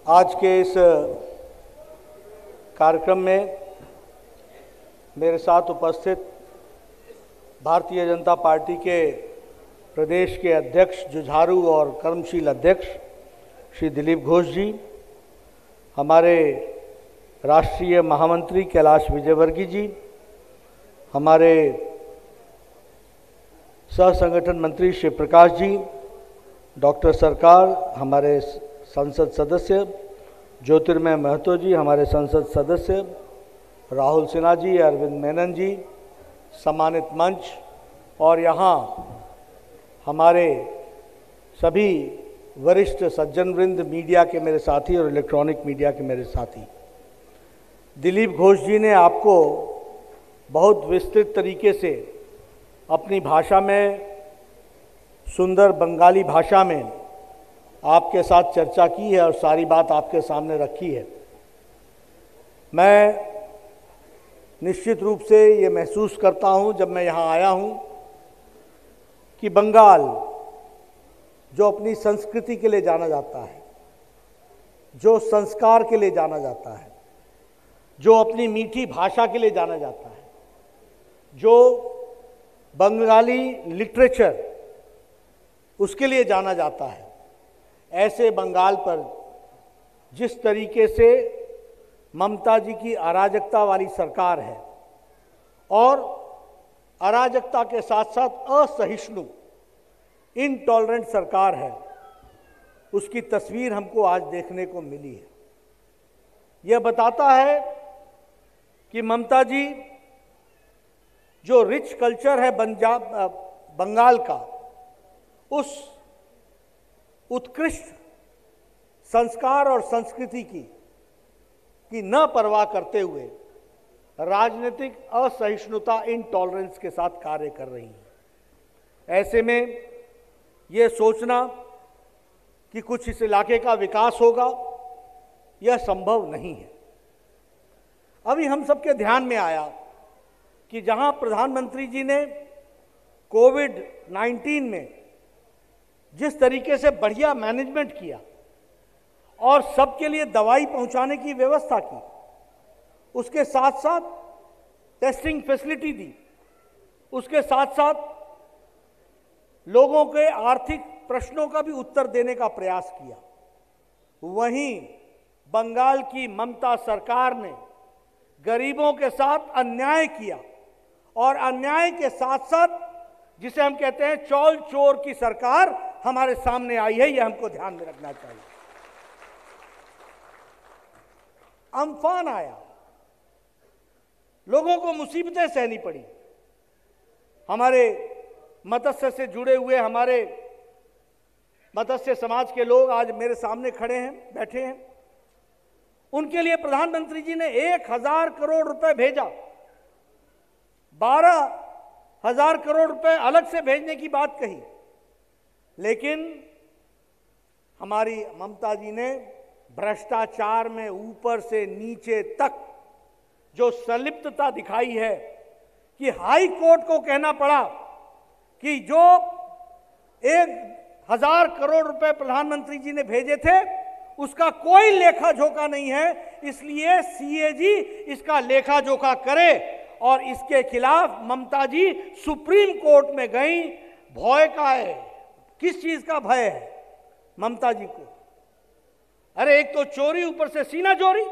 आज के इस कार्यक्रम में मेरे साथ उपस्थित भारतीय जनता पार्टी के प्रदेश के अध्यक्ष, जुझारू और कर्मशील अध्यक्ष श्री दिलीप घोष जी, हमारे राष्ट्रीय महामंत्री कैलाश विजयवर्गीय जी, हमारे सह संगठन मंत्री श्री प्रकाश जी, डॉक्टर सरकार, हमारे संसद सदस्य ज्योतिर्मय महतो जी, हमारे संसद सदस्य राहुल सिन्हा जी, अरविंद मेनन जी, सम्मानित मंच और यहाँ हमारे सभी वरिष्ठ सज्जन वृंद, मीडिया के मेरे साथी और इलेक्ट्रॉनिक मीडिया के मेरे साथी। दिलीप घोष जी ने आपको बहुत विस्तृत तरीके से अपनी भाषा में, सुंदर बंगाली भाषा में आपके साथ चर्चा की है और सारी बात आपके सामने रखी है। मैं निश्चित रूप से ये महसूस करता हूँ जब मैं यहाँ आया हूँ कि बंगाल जो अपनी संस्कृति के लिए जाना जाता है, जो संस्कार के लिए जाना जाता है, जो अपनी मीठी भाषा के लिए जाना जाता है, जो बंगाली लिटरेचर उसके लिए जाना जाता है, ऐसे बंगाल पर जिस तरीके से ममता जी की अराजकता वाली सरकार है और अराजकता के साथ साथ असहिष्णु इनटॉलरेंट सरकार है, उसकी तस्वीर हमको आज देखने को मिली है। यह बताता है कि ममता जी जो रिच कल्चर है बंगाल का, उस उत्कृष्ट संस्कार और संस्कृति की न परवाह करते हुए राजनीतिक असहिष्णुता, इनटॉलरेंस के साथ कार्य कर रही हैं। ऐसे में यह सोचना कि कुछ इस इलाके का विकास होगा, यह संभव नहीं है। अभी हम सबके ध्यान में आया कि जहां प्रधानमंत्री जी ने कोविड-19 में जिस तरीके से बढ़िया मैनेजमेंट किया और सबके लिए दवाई पहुंचाने की व्यवस्था की, उसके साथ साथ टेस्टिंग फैसिलिटी दी, उसके साथ साथ लोगों के आर्थिक प्रश्नों का भी उत्तर देने का प्रयास किया, वहीं बंगाल की ममता सरकार ने गरीबों के साथ अन्याय किया और अन्याय के साथ साथ जिसे हम कहते हैं चौल चोर की सरकार हमारे सामने आई है। यह हमको ध्यान में रखना चाहिए। अम्फान आया, लोगों को मुसीबतें सहनी पड़ी। हमारे मत्स्य से जुड़े हुए, हमारे मत्स्य समाज के लोग आज मेरे सामने खड़े हैं, बैठे हैं। उनके लिए प्रधानमंत्री जी ने 1000 करोड़ रुपए भेजा। 12,000 करोड़ रुपए अलग से भेजने की बात कही, लेकिन हमारी ममता जी ने भ्रष्टाचार में ऊपर से नीचे तक जो संलिप्तता दिखाई है कि हाई कोर्ट को कहना पड़ा कि जो 1000 करोड़ रुपए प्रधानमंत्री जी ने भेजे थे उसका कोई लेखा जोखा नहीं है, इसलिए सीएजी इसका लेखा जोखा करे। और इसके खिलाफ ममता जी सुप्रीम कोर्ट में गई। भय का है, किस चीज का भय है ममता जी को? अरे एक तो चोरी, ऊपर से सीना चोरी,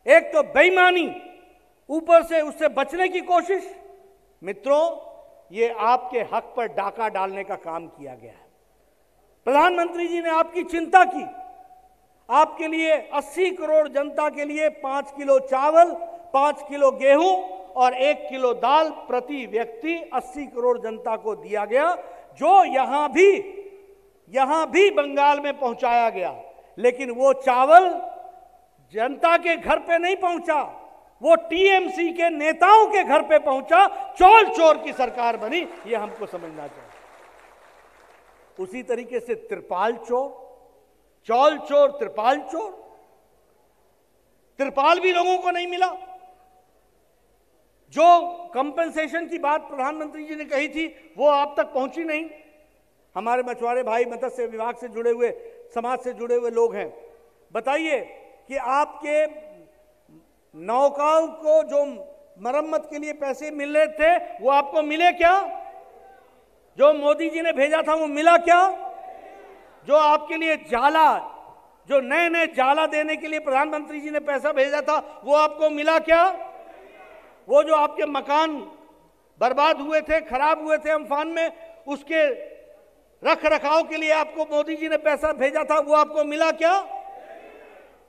एक तो बेईमानी, ऊपर से उससे बचने की कोशिश। मित्रों, ये आपके हक पर डाका डालने का काम किया गया है। प्रधानमंत्री जी ने आपकी चिंता की, आपके लिए 80 करोड़ जनता के लिए 5 किलो चावल, 5 किलो गेहूं और 1 किलो दाल प्रति व्यक्ति 80 करोड़ जनता को दिया गया, जो यहां भी बंगाल में पहुंचाया गया। लेकिन वो चावल जनता के घर पे नहीं पहुंचा, वो टीएमसी के नेताओं के घर पे पहुंचा। चौल चोर की सरकार बनी, ये हमको समझना चाहिए। उसी तरीके से त्रिपाल चोर, चौल चोर, त्रिपाल चोर। त्रिपाल भी लोगों को नहीं मिला। जो कंपनसेशन की बात प्रधानमंत्री जी ने कही थी वो आप तक पहुंची नहीं। हमारे मछुआरे भाई, मत्स्य विभाग से जुड़े हुए, समाज से जुड़े हुए लोग हैं, बताइए कि आपके नौकाओं को जो मरम्मत के लिए पैसे मिल रहे थे वो आपको मिले क्या? जो मोदी जी ने भेजा था वो मिला क्या? जो आपके लिए जाला, जो नए नए जाला देने के लिए प्रधानमंत्री जी ने पैसा भेजा था वो आपको मिला क्या? वो जो आपके मकान बर्बाद हुए थे, खराब हुए थे अम्फान में, उसके रख रखाव के लिए आपको मोदी जी ने पैसा भेजा था वो आपको मिला क्या?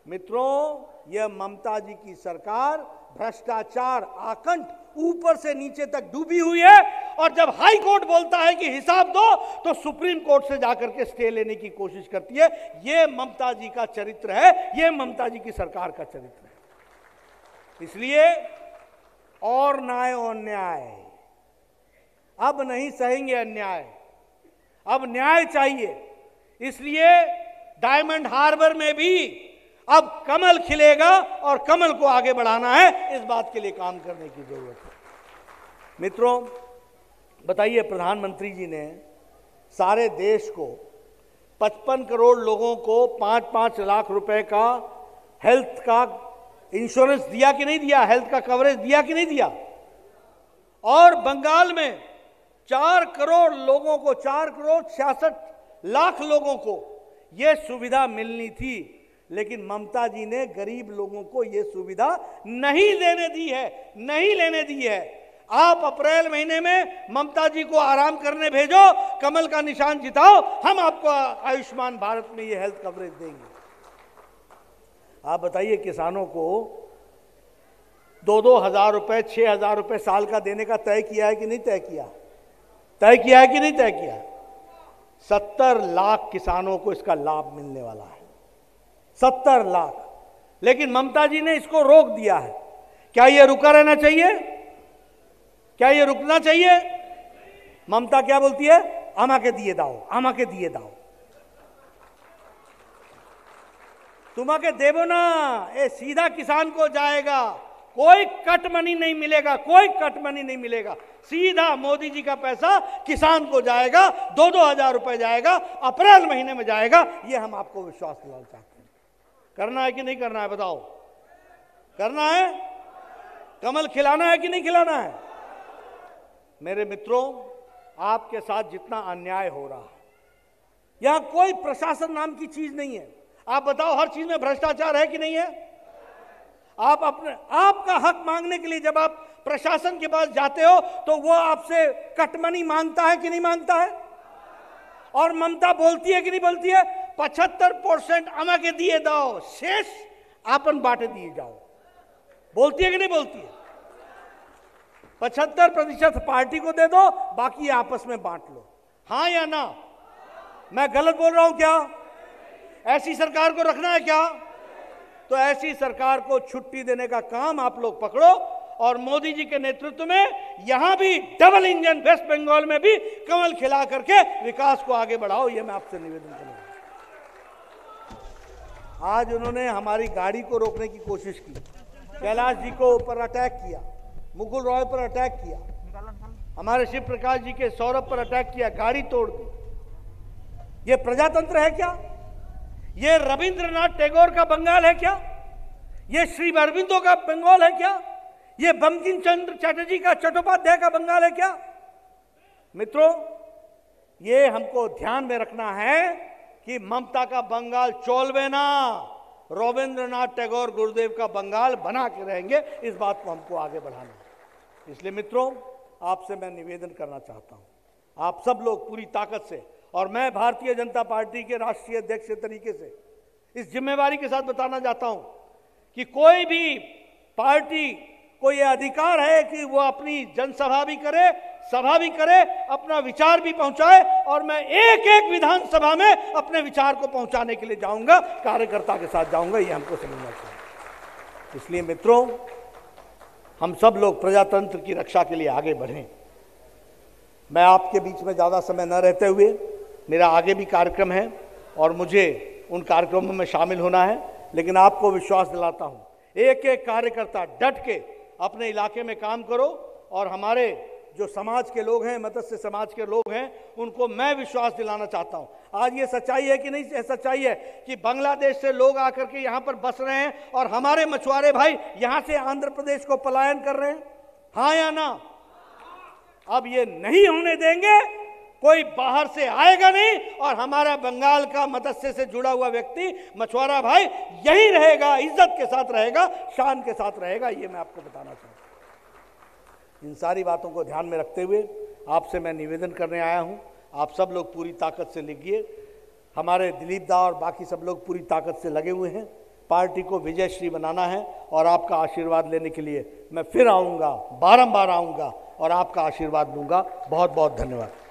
मित्रों, यह ममता जी की सरकार भ्रष्टाचार आकंठ ऊपर से नीचे तक डूबी हुई है। और जब हाई कोर्ट बोलता है कि हिसाब दो, तो सुप्रीम कोर्ट से जाकर के स्टे लेने की कोशिश करती है। यह ममता जी का चरित्र है, यह ममता जी की सरकार का चरित्र है। इसलिए और न्याय और न्याय, अब नहीं सहेंगे अन्याय, अब न्याय चाहिए। इसलिए डायमंड हार्बर में भी अब कमल खिलेगा और कमल को आगे बढ़ाना है, इस बात के लिए काम करने की जरूरत है। मित्रों, बताइए, प्रधानमंत्री जी ने सारे देश को 55 करोड़ लोगों को 5-5 लाख रुपए का हेल्थ का इंश्योरेंस दिया कि नहीं दिया? हेल्थ का कवरेज दिया कि नहीं दिया? और बंगाल में 4 करोड़ लोगों को, 4 करोड़ 66 लाख लोगों को यह सुविधा मिलनी थी, लेकिन ममता जी ने गरीब लोगों को यह सुविधा नहीं देने दी है, नहीं लेने दी है। आप अप्रैल महीने में ममता जी को आराम करने भेजो, कमल का निशान जिताओ, हम आपको आयुष्मान भारत में ये हेल्थ कवरेज देंगे। आप बताइए, किसानों को 2-2 हजार रुपए, 6 हजार रुपए साल का देने का तय किया है कि नहीं तय किया? तय किया है कि नहीं तय किया? 70 लाख किसानों को इसका लाभ मिलने वाला है, 70 लाख। लेकिन ममता जी ने इसको रोक दिया है। क्या यह रुका रहना चाहिए? क्या यह रुकना चाहिए? ममता क्या बोलती है? आमाके दिए दाओ, आमाके दिए दाओ, तुम्हाके देवो ना, ये सीधा किसान को जाएगा, कोई कट मनी नहीं मिलेगा, कोई कट मनी नहीं मिलेगा, सीधा मोदी जी का पैसा किसान को जाएगा, 2-2 हजार रुपए जाएगा, अप्रैल महीने में जाएगा। ये हम आपको विश्वास दिलाना चाहते हैं। करना है कि नहीं करना है? बताओ, करना है? कमल खिलाना है कि नहीं खिलाना है? मेरे मित्रों, आपके साथ जितना अन्याय हो रहा है, यहां कोई प्रशासन नाम की चीज नहीं है। आप बताओ, हर चीज में भ्रष्टाचार है कि नहीं है? आप आपका हक मांगने के लिए जब आप प्रशासन के पास जाते हो तो वो आपसे कटमनी मांगता है कि नहीं मांगता है? और ममता बोलती है कि नहीं बोलती है? 75% आमाके दिए दाओ, शेष आपन बांटे दिए जाओ। बोलती है कि नहीं बोलती है? 75% पार्टी को दे दो, बाकी आपस में बांट लो। हाँ या ना? मैं गलत बोल रहा हूं क्या? ऐसी सरकार को रखना है क्या? तो ऐसी सरकार को छुट्टी देने का काम आप लोग पकड़ो, और मोदी जी के नेतृत्व में यहां भी डबल इंजन, वेस्ट बंगाल में भी कमल खिला करके विकास को आगे बढ़ाओ। ये मैं आपसे निवेदन करूंगा। आज उन्होंने हमारी गाड़ी को रोकने की कोशिश की, कैलाश जी को ऊपर अटैक किया, मुकुल रॉय पर अटैक किया, हमारे शिव प्रकाश जी के सौरभ पर अटैक किया, गाड़ी तोड़ दी। ये प्रजातंत्र है क्या? ये रविंद्रनाथ टैगोर का बंगाल है क्या? ये श्री अरविंदो का बंगाल है क्या? ये बंकिम चंद्र चटर्जी का, चट्टोपाध्याय का बंगाल है क्या? मित्रों, ये हमको ध्यान में रखना है कि ममता का बंगाल चोलवे ना, रविंद्रनाथ टैगोर गुरुदेव का बंगाल बना के रहेंगे। इस बात को हमको आगे बढ़ाना है। इसलिए मित्रों, आपसे मैं निवेदन करना चाहता हूं, आप सब लोग पूरी ताकत से, और मैं भारतीय जनता पार्टी के राष्ट्रीय अध्यक्ष के तरीके से इस जिम्मेवारी के साथ बताना चाहता हूं कि कोई भी पार्टी को यह अधिकार है कि वो अपनी जनसभा भी करे, सभा भी करे, अपना विचार भी पहुंचाए, और मैं एक एक विधानसभा में अपने विचार को पहुंचाने के लिए जाऊंगा, कार्यकर्ता के साथ जाऊंगा। ये हमको समझना चाहिए। इसलिए मित्रों, हम सब लोग प्रजातंत्र की रक्षा के लिए आगे बढ़ें। मैं आपके बीच में ज्यादा समय न रहते हुए, मेरा आगे भी कार्यक्रम है और मुझे उन कार्यक्रमों में शामिल होना है, लेकिन आपको विश्वास दिलाता हूं, एक एक कार्यकर्ता डट के अपने इलाके में काम करो, और हमारे जो समाज के लोग हैं, मत्स्य समाज के लोग हैं, उनको मैं विश्वास दिलाना चाहता हूं। आज ये सच्चाई है कि नहीं? सच्चाई है कि बांग्लादेश से लोग आकर के यहां पर बस रहे हैं और हमारे मछुआरे भाई यहां से आंध्र प्रदेश को पलायन कर रहे हैं, हाँ या ना? अब ये नहीं होने देंगे, कोई बाहर से आएगा नहीं और हमारा बंगाल का मत्स्य से जुड़ा हुआ व्यक्ति, मछुआरा भाई यही रहेगा, इज्जत के साथ रहेगा, शान के साथ रहेगा, ये मैं आपको बताना चाहता हूं। इन सारी बातों को ध्यान में रखते हुए आपसे मैं निवेदन करने आया हूं, आप सब लोग पूरी ताकत से लिखिए। हमारे दिलीप दा और बाकी सब लोग पूरी ताकत से लगे हुए हैं। पार्टी को विजयश्री बनाना है और आपका आशीर्वाद लेने के लिए मैं फिर आऊँगा, बारंबार आऊँगा और आपका आशीर्वाद लूँगा। बहुत बहुत धन्यवाद।